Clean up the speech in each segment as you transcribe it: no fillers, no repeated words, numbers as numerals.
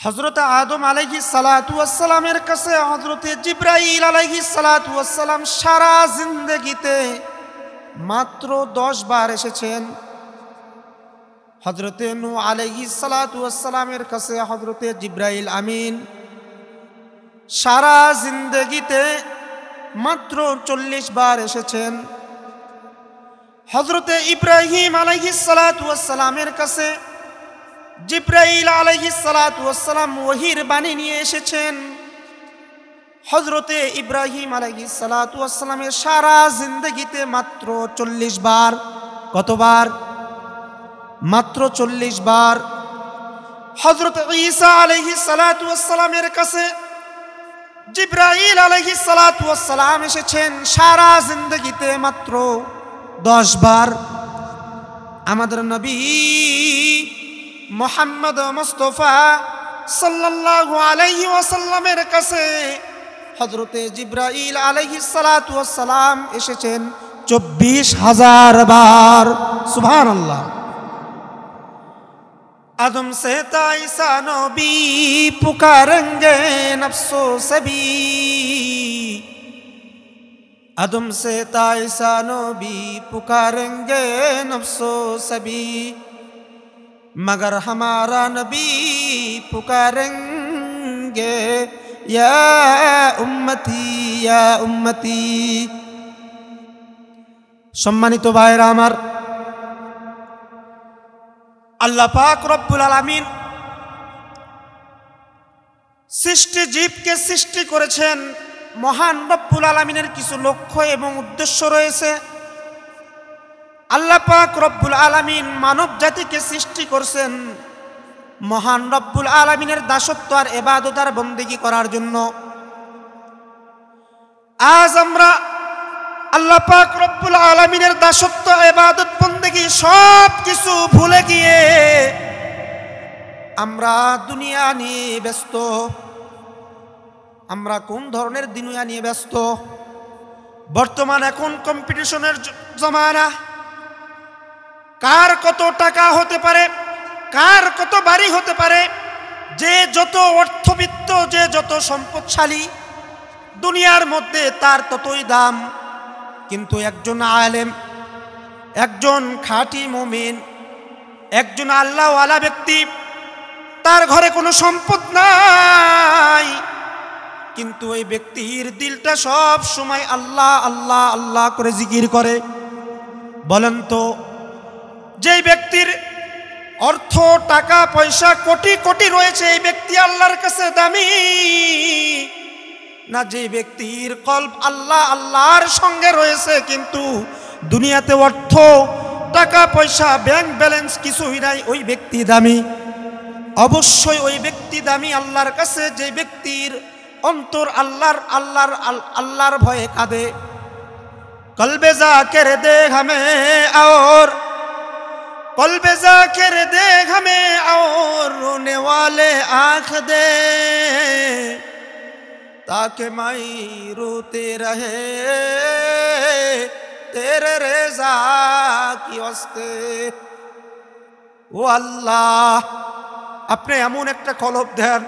হযরত আদম আলাইহিস সালাতু ওয়াস সালামের কাছে হযরত জিবরাইল আলাইহিস সালাতু ওয়াস সালাম সারা জিন্দেগিতে মাত্র 10 বার এসেছেন। হযরত নূহ আলাইহিস সালাতু ওয়াস সালামের কাছে হযরত জিবরাইল আমিন সারা জিন্দেগিতে মাত্র 40 বার এসেছেন। হযরত ইব্রাহিম আলাইহিস সালাতু ওয়াস সালামের কাছে জিবরাইল আলাইহিস সালাতু ওয়াস সালাম ওহীর বাণী নিয়ে এসেছেন। হযরতে ইব্রাহিম আলাইহিস সালাতু ওয়াস সালামের সারা জিন্দেগিতে মাত্র 40 বার। কতবার? মাত্র 40 বার। হযরত ঈসা আলাইহিস সালাতু ওয়াস সালামের কাছে জিবরাইল আলাইহিস সালাতু ওয়াস সালাম এসেছেন সারা জিন্দেগিতে মাত্র 10 বার। আমাদের নবী মুহাম্মদ মুস্তাফা সাল্লাল্লাহু আলাইহি ওয়াসাল্লামের কাছে হযরতে জিবরাইল আলাইহিস সালাতু ওয়াস সালাম এসেছেন 24,000 বার। সুবহানাল্লাহ। आदम से ईसा नबी पुकारेंगे नफ्सो सभी, आदम से ईसा नबी पुकारेंगे नफ्सो सभी, मगर हमारा नबी पुकारेंगे या उम्मती। सम्मानित भाइरा आमार, আল্লাহ পাক রব্বুল আলামিন সৃষ্টি জীবকে সৃষ্টি করেছেন। মহান রব্বুল আলামিনের কিছু লক্ষ্য এবং উদ্দেশ্য রয়েছে। আল্লাহ পাক রব্বুল আলামিন মানব জাতিকে সৃষ্টি করেছেন মহান রব্বুল আলামিনের দাসত্ব আর ইবাদত আর বন্দেগী করার জন্য। আজ আমরা আল্লাহ পাক রব্বুল আলামিনের দাসত্ব ইবাদত বন্দেগী সব কিছু ভুলে গিয়ে আমরা দুনিয়া নিয়ে ব্যস্ত। আমরা কোন ধরনের দুনিয়া নিয়ে ব্যস্ত? বর্তমান এখন কম্পিটিশনের জমানা। কার কত টাকা হতে পারে, কার কত বাড়ি হতে পারে, যে যত অর্থবিত্ত, যে যত সম্পদশালী, দুনিয়ার মধ্যে তার ততই দাম। কিন্তু একজন আলেম, একজন খাঁটি মুমিন, একজন আল্লাহওয়ালা ব্যক্তি, তার ঘরে কোনো সম্পদ নাই, কিন্তু ওই ব্যক্তির দিলটা সব সময় আল্লাহ আল্লাহ আল্লাহ করে জিকির করে। বলেন তো, যেই ব্যক্তির অর্থ, টাকা পয়সা কোটি কোটি রয়েছে, এই ব্যক্তি আল্লাহর কাছে দামি না যে ব্যক্তির কলব আল্লাহ আল্লাহর সঙ্গে রয়েছে, কিন্তু দুনিয়াতে অর্থ, টাকা পয়সা, ব্যাংক ব্যালেন্স কিছুই নাই, ওই ব্যক্তি দামি? অবশ্যই ওই ব্যক্তি দামি আল্লাহর কাছে যে ব্যক্তির অন্তর আল্লাহর ভয়ে কাঁদে। কলবে জাকির দেখ হামে और কলবে জাকির দেখ হামে और रोने वाले आंख दे, ताकि मैं रोते रहे तेरे रेजा की वास्ते। ও আল্লাহ, আপনি এমন একটা কলব দেন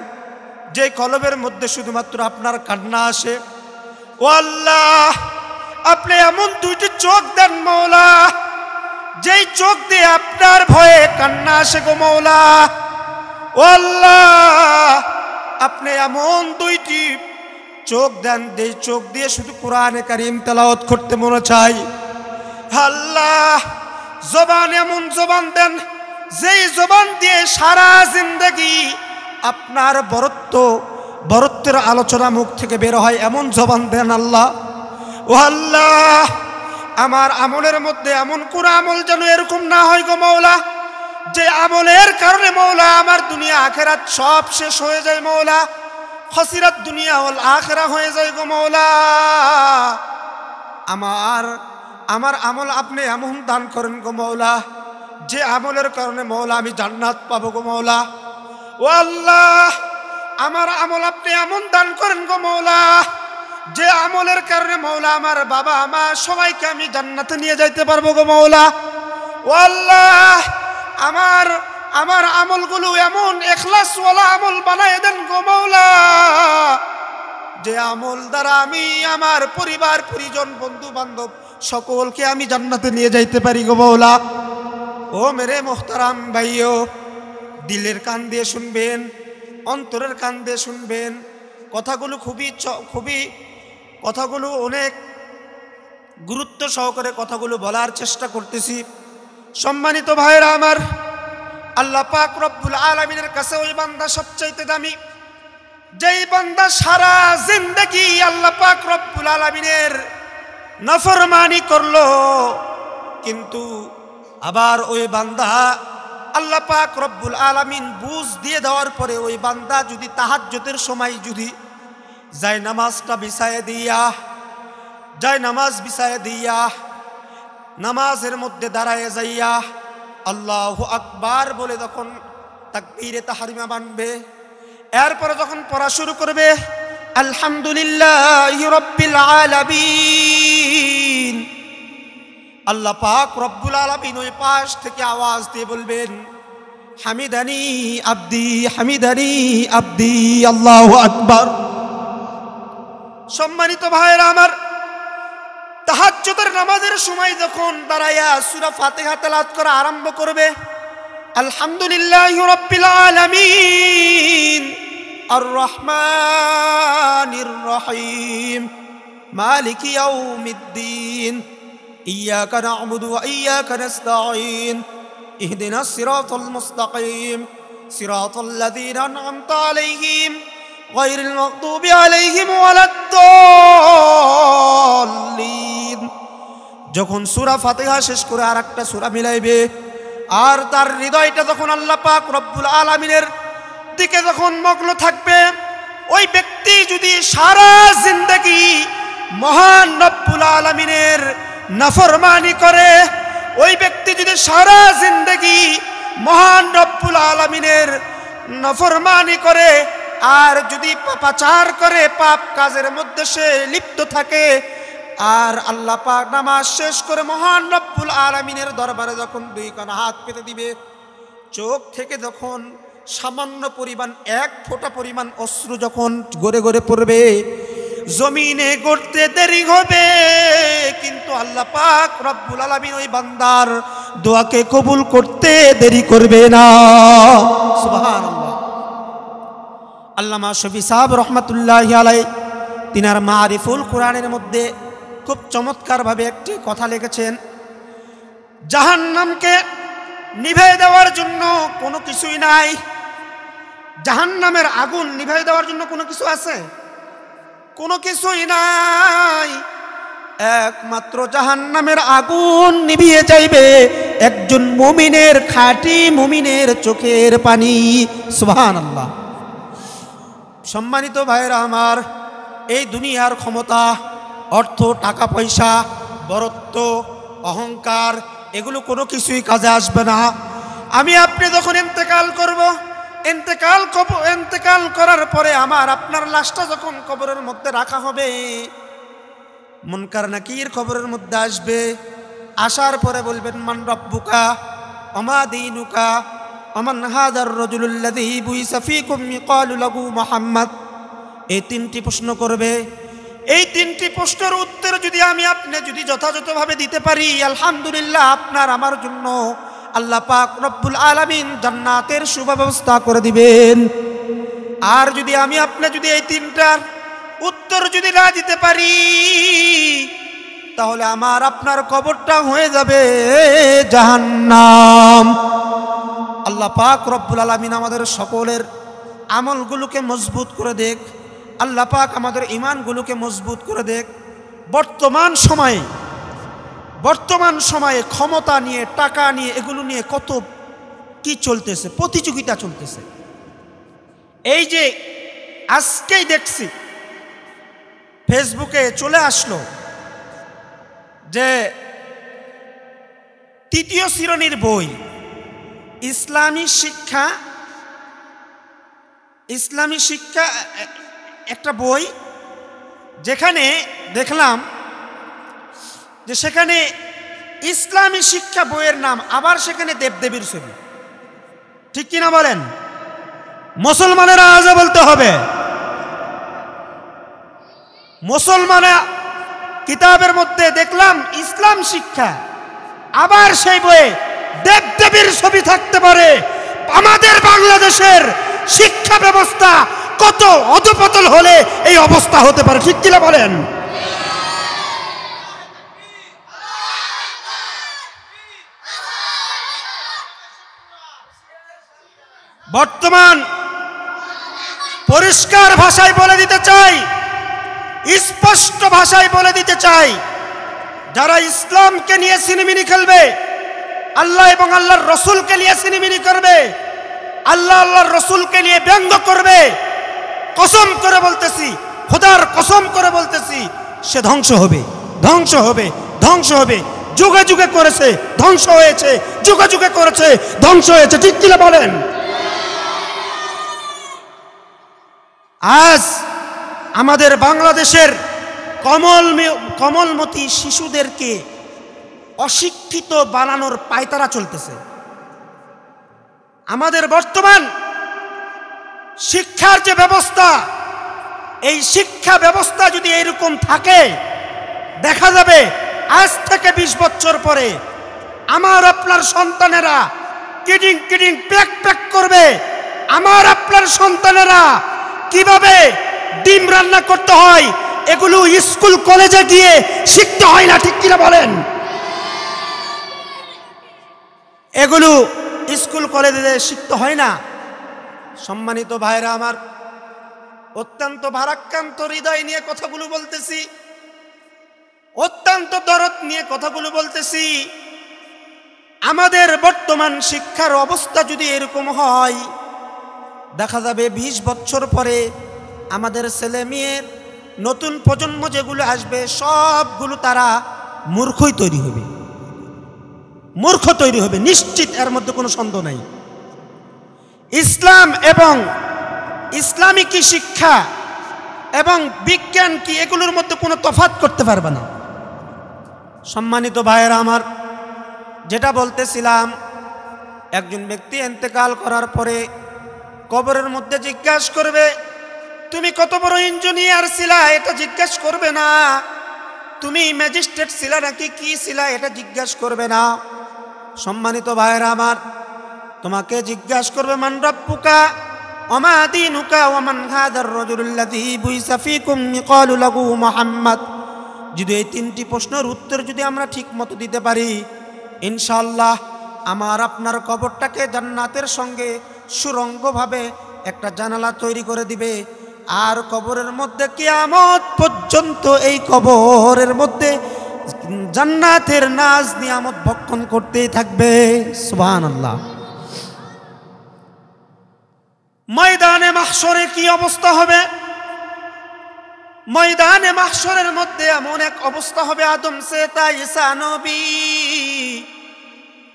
যে কলবের মধ্যে শুধুমাত্র আপনার কান্না আসে। ও আল্লাহ, আপনি এমন দুইটি চোখ দেন মওলা, যেই চোখ দিয়ে আপনার ভয়ে কান্না আসে গো মওলা। ও আল্লাহ, আপনি এমন দুইটি চোখ দেন যেই চোখ দিয়ে শুধু কোরআনে কারীম তেলাওয়াত করতে মনে চাই। আল্লাহ, জবান এমন জবান দেন যেই জবান দিয়ে সারা জিন্দেগি আপনার বরত্বের আলোচনা মুখ থেকে বের হয়, এমন জবান দেন আল্লাহ। ও আল্লাহ, আমার আমলের মধ্যে এমন কোন আমল যেন এরকম না হয় গো মওলা, যে আমলের কারণে মওলা আমার দুনিয়া আখিরাত সব শেষ হয়ে যায় মওলা, খসিরাত দুনিয়া ওয়াল আখিরা হয়ে যায় গো মওলা। আমার আমল আপনি এমন দান করেন গো মওলা, যে আমলের কারণে মওলা আমি জান্নাত পাবো গো মওলা। ও আল্লাহ, আমার আমল আপনি এমন দান করেন গো মওলা, যে আমলের কারণে মওলা আমার বাবা মা সবাইকে আমি জান্নাতে নিয়ে যাইতে পারবো গো মওলা। ও আল্লাহ, আমার আমলগুলো এমন ইখলাসওয়ালা আমল বানায় দেন গো মাওলা, যে আমল দ্বারা আমি আমার পরিবার পরিজন বন্ধু বান্ধব সকলকে আমি জান্নাতে নিয়ে যাইতে পারি গো মাওলা। ও মেরে মোহতারাম ভাইও, দিলের কান দিয়ে শুনবেন, অন্তরের কান দিয়ে শুনবেন। কথাগুলো কথাগুলো অনেক গুরুত্ব সহকারে কথাগুলো বলার চেষ্টা করতেছি। সম্মানিত ভাইরা আমার, আল্লাহ পাক রব্বুল আলামিনের কাছে ওই বান্দা সবচাইতে দামি, যেই বান্দা সারা জিন্দেগি আল্লাহ পাক রব্বুল আলামিনের নাফরমানি করলো, কিন্তু আবার ওই বান্দা আল্লাহ পাক রব্বুল আলামিন বুঝ দিয়ে দেওয়ার পরে ওই বান্দা যদি তাহাজ্জুদের সময় যদি নামাজ বিছায় দিয়া নামাজের মধ্যে দাঁড়ায় যাইয়া আল্লাহু আকবার বলে যখন তাকবীরে তাহরিমা বানবে, এরপরে যখন পড়া শুরু করবে আলহামদুলিল্লাহি রাব্বিল আলামিন, আল্লাহ পাক রব্বুল আলামিন ওই পাশ থেকে আওয়াজ দিয়ে বলবেন হামিদানি আব্দি হামিদানি আব্দি, আল্লাহু আকবার। সম্মানিত ভাইরা আমার, তাহাজ্জুদের নামাজের সময় যখন দাঁড়ায়া সূরা ফাতিহা তেলাওয়াত করা আরম্ভ করবে, আলহামদুলিল্লাহি রাব্বিল আলামিন আর রহমানির রহিম মালিকি ইয়াউমিদ্দিন ইয়াকা না'বুদু ওয়া ইয়াকা নাস্তাঈন ইহদিনাস সিরাতাল মুস্তাকিম সিরাতাল লাযীনা আন'আমতা আলাইহিম গায়রিল মাগদুবি আলাইহিম ওয়ালাদ-দাল্লিন। যখন সূরা ফাতিহা শেষ করে আরেকটা সূরা মিলাইবে, আর তার হৃদয়টা যখন আল্লাহ পাক রব্বুল আলামিনের দিকে যখন মগ্ন থাকবে, ওই ব্যক্তি যদি সারা জিন্দেগি মহান রব্বুল আলামিনের নাফরমানি করে, ওই ব্যক্তি যদি সারা জিন্দেগি মহান রব্বুল আলামিনের নাফরমানি করে, আর যদি পাপাচার করে, পাপ কাজের মধ্যে সে লিপ্ত থাকে, আর আল্লাহ পাক নামাজ শেষ করে মহান রব্বুল আলামিনের দরবারে যখন দুই কান হাত পেতে দিবে, চোখ থেকে যখন সামান্য পরিমাণ এক ফোঁটা পরিমাণ অশ্রু যখন গড়ে গড়ে পড়বে, জমিনে গড়তে দেরি হবে, কিন্তু আল্লাহ পাক রব্বুল আলামিন ওই বান্দার দোয়াকে কবুল করতে দেরি করবে না। সুবহানাল্লাহ। আল্লামা শফি সাহেব রহমাতুল্লাহি আলাইহি তিনার মারিফুল কোরআনের মধ্যে খুব চমৎকারভাবে একটি কথা লিখেছেন, জাহান্নামকে নিভে দেওয়ার জন্য কোনো কিছুই নাই। জাহান্নামের আগুন নিভে দেওয়ার জন্য কোনো কিছু আছে? কোনো কিছুই নাই। একমাত্র জাহান্নামের আগুন নিভিয়ে যাইবে একজন মুমিনের, খাঁটি মুমিনের চোখের পানি। সুবহানাল্লাহ। সম্মানিত ভাইরা আমার, এই দুনিয়ার ক্ষমতা, অর্থ, টাকা পয়সা, বরত্ব, অহংকার, এগুলো কোনো কিছুই কাজে আসবে না। আমি আপনি যখন ইন্তেকাল করব, ইন্তেকাল করার পরে আমার আপনার লাশটা যখন কবরের মধ্যে রাখা হবে, মুনকার নাকির কবরের মধ্যে আসবে। আসার পরে বলবেন মান রব্বুকা ওমা দীনুকা ওমান হাযার রাজুলুল্লাযী বুইসা ফীকুম ইকালু লাহু মুহাম্মদ। এই তিনটি প্রশ্ন করবে। এই তিনটি প্রশ্নের উত্তর যদি আমি আপনি যদি যথাযথভাবে দিতে পারি, আলহামদুলিল্লাহ, আপনার আমার জন্য আল্লাহ পাক রব্বুল আলামিন জান্নাতের সুব্যবস্থা করে দিবেন। আর যদি আমি আপনি যদি এই তিনটার উত্তর যদি না দিতে পারি, তাহলে আমার আপনার কবরটা হয়ে যাবে জাহান্নাম। আল্লাহ পাক রব্বুল আলামিন আমাদের সকলের আমলগুলোকে মজবুত করে দেখ। আল্লাহ পাক আমাদের ঈমানগুলোকে মজবুত করে দেখ। বর্তমান সময়ে ক্ষমতা নিয়ে, টাকা নিয়ে, এগুলো নিয়ে কত কি চলতেছে, প্রতিযোগিতা চলতেছে। এই যে আজকেই দেখছি ফেসবুকে চলে আসলো যে তৃতীয় শ্রেণীর বই, ইসলামী শিক্ষা একটা বই, যেখানে দেখলাম যে সেখানে ইসলামী শিক্ষা বইয়ের নাম, আবার সেখানে দেবদেবীর ছবি। ঠিক কিনা বলেন? মুসলমানেরা আজও বলতে হবে। মুসলমানের কিতাবের মধ্যে দেখলাম ইসলাম শিক্ষা, আবার সেই বইয়ে দেবদেবীর ছবি থাকতে পারে। আমাদের বাংলাদেশের শিক্ষা ব্যবস্থা কত অধপতন হলে এই অবস্থা হতে পারে, ঠিক কিনা বলেন? বর্তমান পরিষ্কার ভাষায় বলে দিতে চাই, স্পষ্ট ভাষায় বলে দিতে চাই, যারা ইসলামকে নিয়ে সিনেমিনি খেলবে, আল্লাহ এবং আল্লাহর রসুলকে নিয়ে সিনেমিনি করবে, আল্লাহ আল্লাহর রসুলকে নিয়ে ব্যঙ্গ করবে, কসম করে বলতেছি, খোদার কসম করে বলতেছি, সে ধ্বংস হবে, ধ্বংস হবে, ধ্বংস হবে। যুগে যুগে করেছে, ধ্বংস হয়েছে, যুগে যুগে করেছে, ধ্বংস হয়েছে, ঠিক কিনা বলেন? আজ আমাদের বাংলাদেশের কমলমতি শিশুদেরকে অশিক্ষিত বানানোর পায়তারা চলতেছে। আমাদের বর্তমান শিক্ষার যে ব্যবস্থা, এই শিক্ষা ব্যবস্থা যদি এরকম থাকে, দেখা যাবে আজ থেকে 20 বছর পরে আমার আপনার সন্তানেরা কিডিং কিডিং প্যাক প্যাক করবে। আমার আপনার সন্তানেরা কিভাবে ডিম রান্না করতে হয় এগুলো স্কুল কলেজে গিয়ে শিখতে হয় না, ঠিক কিনা বলেন? এগুলো স্কুল কলেজে শিখতে হয় না। সম্মানিত ভাইরা আমার, অত্যন্ত ভারাক্রান্ত হৃদয় নিয়ে কথাগুলো বলতেছি, অত্যন্ত দরদ নিয়ে কথাগুলো বলতেছি। আমাদের বর্তমান শিক্ষার অবস্থা যদি এরকম হয়, দেখা যাবে 20 বছর পরে আমাদের ছেলে মেয়ের নতুন প্রজন্ম যেগুলো আসবে সবগুলো তারা মূর্খই তৈরি হবে, মূর্খ তৈরি হবে নিশ্চিত, এর মধ্যে কোনো সন্দেহ নাই। ইসলাম এবং ইসলামী কি শিক্ষা এবং বিজ্ঞান কি, এগুলোর মধ্যে কোনো তফাৎ করতে পারবে না। সম্মানিত ভাইয়েরা আমার, যেটা বলতেছিলাম, একজন ব্যক্তি ইন্তেকাল করার পরে কবরের মধ্যে জিজ্ঞাসা করবে, তুমি কত বড় ইঞ্জিনিয়ার ছিলা, এটা জিজ্ঞাসা করবে না। তুমি ম্যাজিস্ট্রেট ছিলা নাকি কি ছিলা, এটা জিজ্ঞাসা করবে না। সম্মানিত ভাইয়েরা আমার, তোমাকে জিজ্ঞাসা করবে মান রাব্বুকা ওমা দীনুকা ওমান হাদার রাজুলুল্লাযী বুইসা ফীকুম ইকালু লাহু মুহাম্মদ। যদি এই 3টি প্রশ্নের উত্তর যদি আমরা ঠিক মতো দিতে পারি, ইনশাআল্লাহ আমার আপনার কবরটাকে জান্নাতের সঙ্গে সুরঙ্গভাবে একটা জানালা তৈরি করে দিবে। আর কবরের মধ্যে কিয়ামত পর্যন্ত এই কবরের মধ্যে জান্নাতের নাজ নিয়ামত ভক্ষণ করতেই থাকবে। সুবহানাল্লাহ। ময়দানে মাহশরে কি অবস্থা হবে? ময়দানে মাহশরের মধ্যে এমন এক অবস্থা হবে, আদম সে তা ঈসা নবী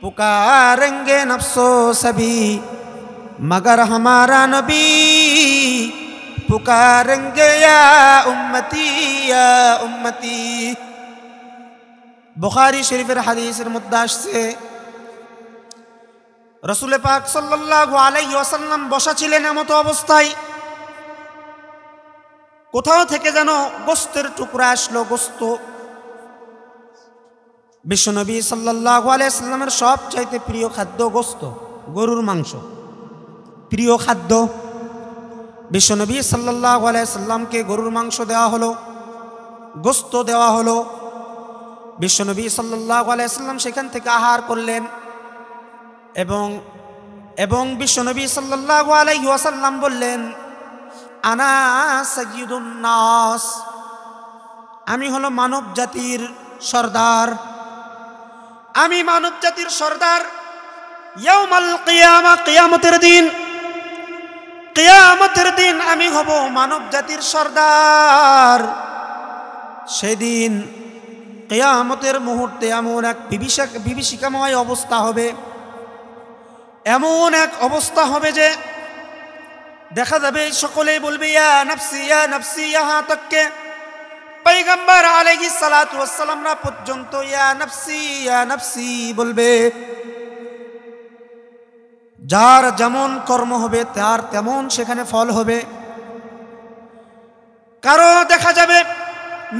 পুকারেঙ্গে নফসো সবি মগর হামারা নবী পুকারেঙ্গে ইয়া উম্মতি ইয়া উম্মতি। বুখারী শরীফের হাদিসের মধ্যে আসছে, রাসূল পাক সাল্লাল্লাহু আলাইহি ওয়াসাল্লাম বসা ছিলেন এমতো অবস্থায়, কোথাও থেকে যেন গোস্তের টুকরা আসলো, গোস্ত। বিশ্বনবী সাল্লাল্লাহু আলাইহি ওয়াসাল্লামের সবচাইতে প্রিয় খাদ্য গোস্ত, গরুর মাংস প্রিয় খাদ্য। বিশ্বনবী সাল্লাল্লাহু আলাইহি ওয়াসাল্লামকে গরুর মাংস দেওয়া হলো, গোস্ত দেওয়া হলো। বিশ্বনবী সাল্লাল্লাহু আলাইহি ওয়াসাল্লাম সেখান থেকে আহার করলেন এবং বিশ্বনবী সাল্লাল্লাহু আলাইহি ওয়াসাল্লাম বললেন, আনা সাইয়্যিদুন নাস, আমি হলো মানব জাতির সর্দার, আমি মানব জাতির সর্দার। ইয়াউমাল কিয়ামা, কিয়ামতের দিন, কিয়ামতের দিন আমি হব মানব জাতির সর্দার। সেদিন কিয়ামতের মুহূর্তে এমন এক বিভীষিকাময় অবস্থা হবে, এমন এক অবস্থা হবে যে দেখা যাবে সকলেই বলবে ইয়া নফসি ইয়া নফসি, ইহা তককে পয়গম্বর আলাইহিস সালাতু ওয়াস সালামরা পর্যন্ত ইয়া নফসি বলবে। যার যেমন কর্ম হবে তার তেমন সেখানে ফল হবে। কারো দেখা যাবে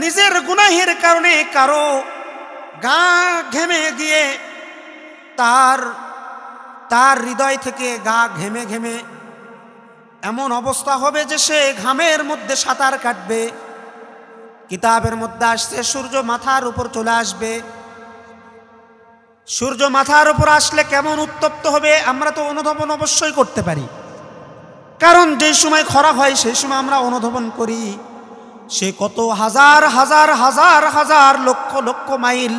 নিজের গুনাহের কারণে কারো গা ঘেমে গিয়ে তার হৃদয় থেকে গা ঘেমে ঘেমে এমন অবস্থা হবে যে সে ঘামের মধ্যে সাঁতার কাটবে। কিতাবের মধ্যে আসছে সূর্য মাথার উপর চলে আসবে। সূর্য মাথার উপর আসলে কেমন উত্তপ্ত হবে আমরা তো অনুধাবন অবশ্যই করতে পারি, কারণ যে সময় খরা হয় সেই সময় আমরা অনুধাবন করি। সে কত হাজার হাজার হাজার হাজার লক্ষ লক্ষ মাইল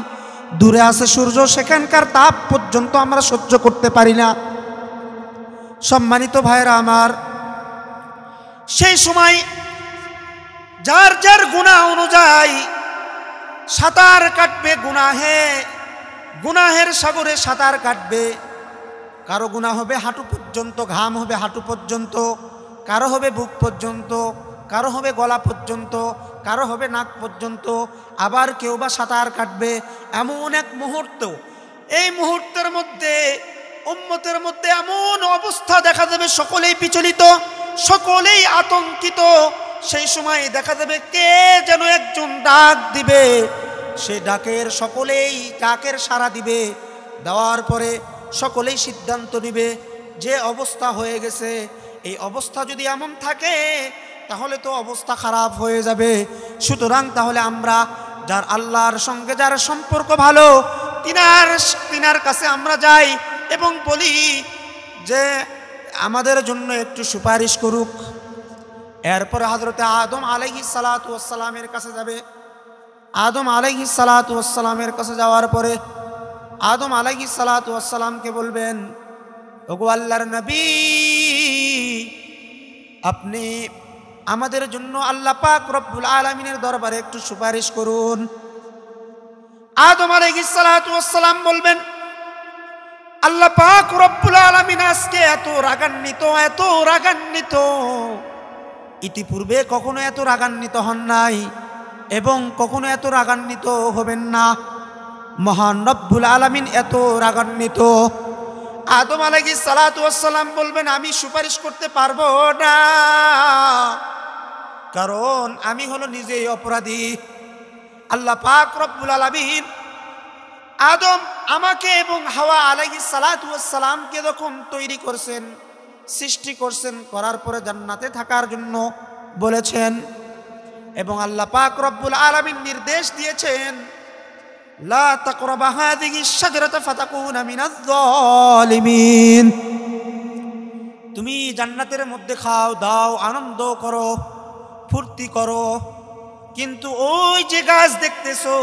দূরে আছে সূর্য, সেখানকার তাপ পর্যন্ত আমরা সহ্য করতে পারি না। সম্মানিত ভাইরা আমার, সেই সময় যার যার গুনাহ অনুযায়ী সাঁতার কাটবে, গুনাহের সাগরে সাঁতার কাটবে। কারো গুনাহ হবে হাঁটু পর্যন্ত, ঘাম হবে হাঁটু পর্যন্ত, কারো হবে বুক পর্যন্ত, কারো হবে গলা পর্যন্ত, কারো হবে নাক পর্যন্ত, আবার কেউ বা সাঁতার কাটবে। এমন এক মুহূর্ত, এই মুহূর্তের মধ্যে উম্মতের মধ্যে এমন অবস্থা দেখা যাবে সকলেই বিচলিত, সকলেই আতঙ্কিত। সেই সময় দেখা যাবে কে যেন একজন ডাক দিবে, সেই ডাকের সাড়া দিবে। দেওয়ার পরে সকলেই সিদ্ধান্ত নিবে যে অবস্থা হয়ে গেছে, এই অবস্থা যদি এমন থাকে তাহলে তো অবস্থা খারাপ হয়ে যাবে। সুতরাং তাহলে আমরা যার আল্লাহর সঙ্গে যার সম্পর্ক ভালো তিনার কাছে আমরা যাই এবং বলি যে আমাদের জন্য একটু সুপারিশ করুক। এরপরে হযরতে আদম আলাইহিস সালাতু ওয়াস সালামের কাছে যাবে। আদম আলাইহিস সালাতু ওয়াস সালামের কাছে যাওয়ার পরে আদম আলাইহিস সালাতু ওয়াস সালামকে বলবেন, ওগো আল্লাহর নবী, আপনি আমাদের জন্য আল্লাহ পাক রব্বুল আলামিনের দরবারে একটু সুপারিশ করুন। আদম আলাইহিস সালাতু ওয়াস সালাম বলবেন, আল্লাহ পাক রব্বুল আলামিন আজকে এত রাগান্বিত, ইতিপূর্বে কখনো এত রাগান্বিত হন নাই এবং কখনো এত রাগান্বিত হবেন না। মহান রব্বুল আলামিন এত রাগান্বিত। আদম আলাইহিস সালাতু ওয়াস সালাম বলবেন, আমি সুপারিশ করতে পারবো না, কারণ আমি হলো নিজেই অপরাধী। আল্লাহ পাক রব্বুল আলামিন আদম আমাকে এবং হাওয়া আলাইহিস সালাতু ওয়াস সালামকে যখন তৈরি করছেন, সৃষ্টি করছেন, করার পরে জান্নাতে থাকার জন্য বলেছেন এবং আল্লাহ পাক রব্বুল আলামিন নির্দেশ দিয়েছেন, লা তাকরাবা হাযিহিশ শাজারাতা ফাতাকুনা মিনাজ যালিমিন। তুমি জান্নাতের মধ্যে খাও দাও, আনন্দ করো, ফুর্তি করো, কিন্তু ওই যে গাছ দেখতেছো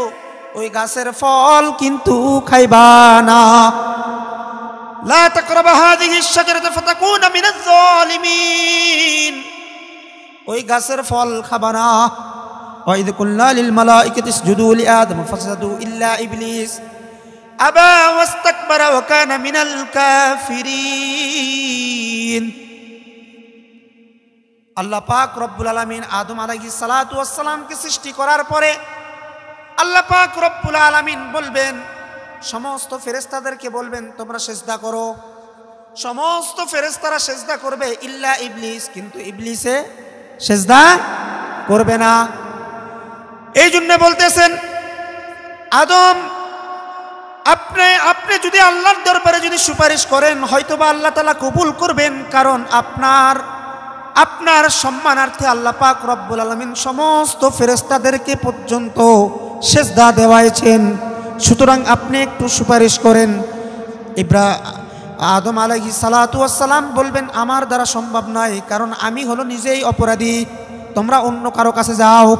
ওই গাছের ফল কিন্তু খাইবা না। লা তাকরাবা হাযিহিশ শাজারাতা ফাতাকুনা মিনাজ যালিমিন, ওই গাছের ফল খাবা না। وَإِذْ قُلْنَا لِلْمَلَائِكَةِ اسْجُدُوا لِآدَمَ فَسَجَدُوا إِلَّا إِبْلِيسَ أَبَى وَاسْتَكْبَرَ وَكَانَ مِنَ الْكَافِرِينَ। আল্লাহ পাক রব্বুল আলামিন আদম আলাইহিস সালাতু ওয়াস সালামকে সৃষ্টি করার পরে আল্লাহ পাক রব্বুল আলামিন বলবেন, সমস্ত ফেরেশতাদেরকে বলবেন তোমরা সিজদা করো। সমস্ত ফেরেশতারা সিজদা করবে ইল্লা ইবলিস, কিন্তু ইবলিসে সিজদা করবে না। এই জন্য বলতেছেন, আদম আপনি যদি আল্লাহর দরবারে যদি সুপারিশ করেন হয়তোবা আল্লাহ তাআলা কবুল করবেন, কারণ আপনার সম্মানার্থে আল্লাহ পাক রব্বুল আলামিন সমস্ত ফেরেশতাদেরকে পর্যন্ত সিজদা দেওয়াইছেন। সুতরাং আপনি একটু সুপারিশ করেন। আদম আলাইহিস সালাতু ওয়াস সালাম বলবেন, আমার দ্বারা সম্ভব নয়, কারণ আমি হলো নিজেই অপরাধী, তোমরা অন্য কারো কাছে যাও।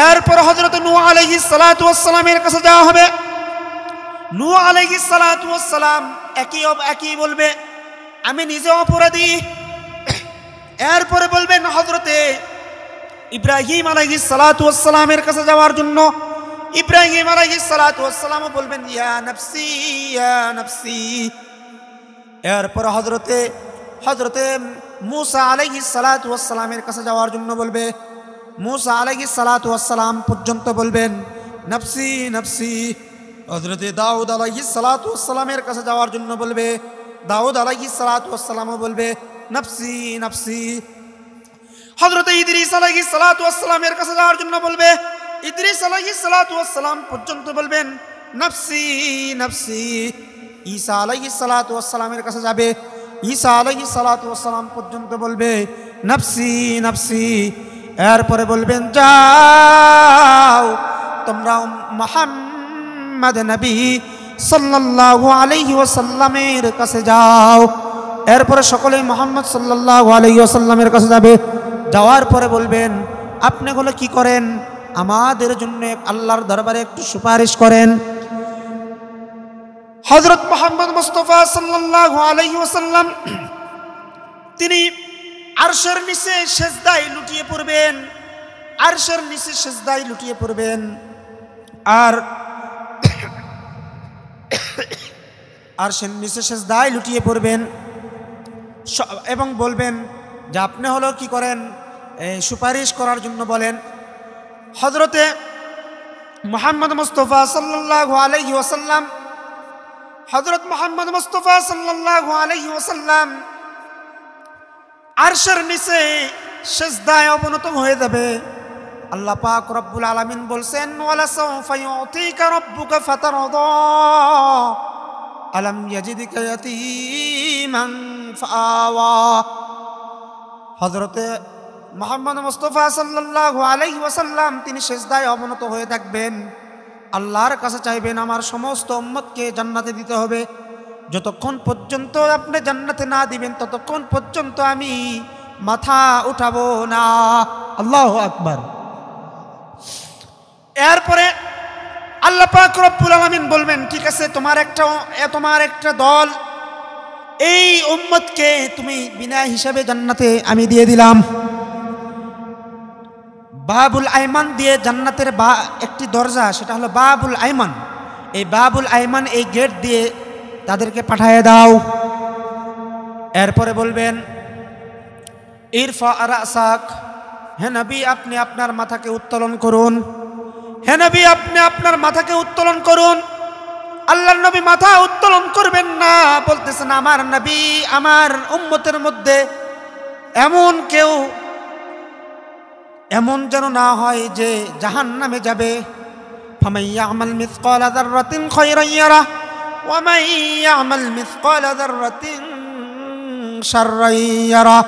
এরপর হযরত নূহ আলাইহিস সালাতু ওয়াস সালামের কাছে যাওয়া হবে। নূহ আলাইহিস সালাতু ওয়াস সালাম একই বলবে, আমি নিজে অপরাধী। এরপরে বলবেন হযরতে ইব্রাহিম আলাইহিস সালাতু ওয়াস সালামের কাছে যাওয়ার জন্য। ইব্রাহিম আলাইহিস সালাতু ওয়াস সালাম বলবেন, ইয়া নাফসি ইয়া নাফসি। এরপর হযরতে মূসা আলাইহিস সালাতু ওয়াস সালামের কাছে যাওয়ার জন্য বলবে। মূসা আলাইহিস সালাতু ওয়াস সালাম পর্যন্ত বলবেন নাফসি নাফসি। হযরতে দাউদ আলাইহিস সালাতু ওয়াস সালামের কাছে যাওয়ার জন্য বলবে দাউদ আলাইহিস সালাতু ওয়াস সালামও বলবে নফসি নফসি। হযরত ইদ্রিস আলাইহিস সালাতু ওয়াস সালামের কাছে যাওয়ার জন্য বলবে, ইদ্রিস আলাইহিস সালাতু ওয়াস সালাম পর্যন্ত বলবেন নফসি নফসি। ঈসা আলাইহিস সালাতু ওয়াস সালামের কাছে যাবে, ঈসা আলাইহিস সালাতু ওয়াস সালাম পর্যন্ত বলবে নফসি নফসি। এরপরে বলবেন যাও তোমরা মুহাম্মদ নবী সাল্লাল্লাহু আলাইহি ওয়াসাল্লামের কাছে যাও। এরপরে সকলেই মুহাম্মদ সাল্লাল্লাহু আলাইহি ওয়াসাল্লামের কাছে যাবে। যাওয়ার পরে বলবেন আপনি হলো কি করেন, আমাদের জন্য আল্লাহর দরবারে একটু সুপারিশ করেন। হযরত মুহাম্মদ মুস্তাফা সাল্লাল্লাহু আলাইহি ওয়াসাল্লাম তিনি আরশের নিচে সিজদায় লুটিয়ে পড়বেন, আরশের নিচে সিজদায় লুটিয়ে পড়বেন। আর আরশের নিচে সিজদায় লুটিয়ে পড়বেন এবং বলবেন যে আপনি হলো কি করেন, সুপারিশ করার জন্য বলেন। হযরতে মুহাম্মদ মুস্তাফা সাল্লাল্লাহু আলাইহি ওয়াসাল্লাম, হযরত মুহাম্মদ মুস্তাফা সাল্লাল্লাহু আলাইহি ওয়াসাল্লাম আরশের নিচে সিজদায় অবনত হয়ে যাবে। আল্লাহ পাক রব্বুল আলামিন বলছেন ওয়ালা সাওফা ইউতিকা রাব্বুকা ফাতারদা আলাম ইয়াজিদকা ইয়াতীমান ফাআওয়া। হযরতে মুহাম্মদ মুস্তাফা সাল্লাল্লাহু আলাইহি ওয়াসাল্লাম তিনি সিজদায় অবনত হয়ে থাকবেন, আল্লাহর কাছে চাইবেন আমার সমস্ত উম্মতকে জান্নাতে দিতে হবে। যতক্ষণ পর্যন্ত আপনি জান্নাতে না দিবেন ততক্ষণ পর্যন্ত আমি মাথা উঠাবো না। আল্লাহু আকবার। এরপরে আল্লাহ পাক রব্বুল আলামিন বলবেন ঠিক আছে তোমার একটা দল এই উম্মতকে তুমি বিনা হিসাবে জান্নাতে আমি দিয়ে দিলাম। বাবুল আইমান দিয়ে জান্নাতের একটি দরজা, সেটা হলো বাবুল আইমান। এই বাবুল আইমান এই গেট দিয়ে তাদেরকে পাঠিয়ে দাও। এরপরে বলবেন ইরফা রাসাক, হে নবী আপনি আপনার মাথাকে উত্তোলন করুন, হে নবী আপনি আপনার মাথাকে উত্তোলন করুন। আল্লাহর নবী মাথা উত্তোলন করবেন না, বলতেছেন আমার নবী আমার উম্মতের মধ্যে এমন যেন না হয় যে জাহান্নামে যাবে। ফামান ইয়ামাল মিসকালা যাররাতিন খায়রান ইয়ারা ওয়া মান ইয়ামাল মিসকালা যাররাতিন শাররান ইয়ারা।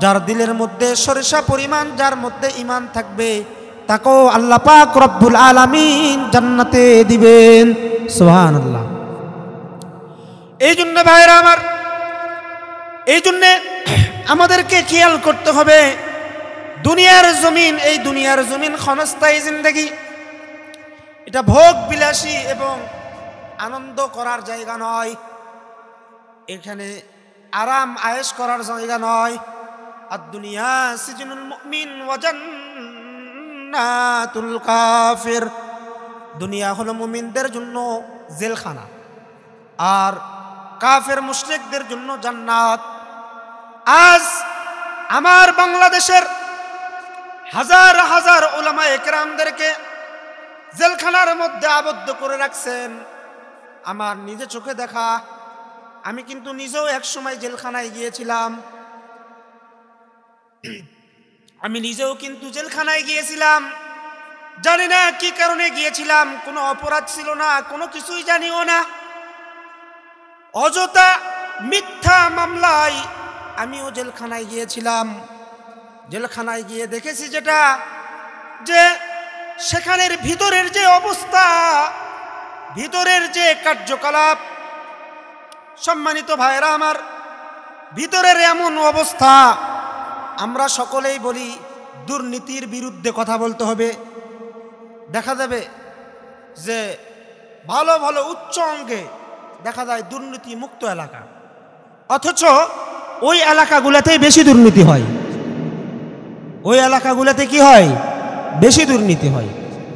যার দিলের মধ্যে সরিষা পরিমাণ যার মধ্যে ঈমান থাকবে তাকেও আল্লাহ পাক রব্বুল আলামিন জান্নাতে দিবেন। সুবহানাল্লাহ। এই জন্য ভাইরা আমার, এই জন্য আমাদেরকে খেয়াল করতে হবে দুনিয়ার জমিন, এই দুনিয়ার জমিন ক্ষণস্থায়ী জিন্দেগি, এটা ভোগ বিলাসী এবং আনন্দ করার জায়গা নয়, এখানে আরাম আয়েশ করার জায়গা নয়। আর দুনিয়া সিজনুল মুমিন ওয়া জান্নাতুল কাফির, দুনিয়া হলো মুমিনদের জন্য জেলখানা আর কাফের মুশরিকদের জন্য জান্নাত। আজ আমার বাংলাদেশের হাজার হাজার উলামায়ে কেরামদেরকে জেলখানার মধ্যে আবদ্ধ করে রাখছেন। আমার নিজে চোখে দেখা, আমি কিন্তু নিজেও এক সময় জেলখানায় গিয়েছিলাম, আমি নিজেও কিন্তু জেলখানায় গিয়েছিলাম। জানি না কি কারণে গিয়েছিলাম, কোনো অপরাধ ছিল না, কোনো কিছুই জানিও না। অযথা মিথ্যা মামলায় আমিও জেলখানায় গিয়েছিলাম। জেলখানায় গিয়ে দেখেছি যে সেখানের ভিতরের যে অবস্থা, ভিতরের যে কার্যকলাপ, সম্মানিত ভাইরা আমার, ভিতরের এমন অবস্থা, আমরা সকলেই বলি দুর্নীতির বিরুদ্ধে কথা বলতে হবে। দেখা যাবে যে ভালো ভালো উচ্চ অঙ্গে দেখা যায় দুর্নীতি মুক্ত এলাকা, অথচ ওই এলাকাগুলোতেই বেশি দুর্নীতি হয়, ওই এলাকাগুলোতে কি হয়, বেশি দুর্নীতি হয়।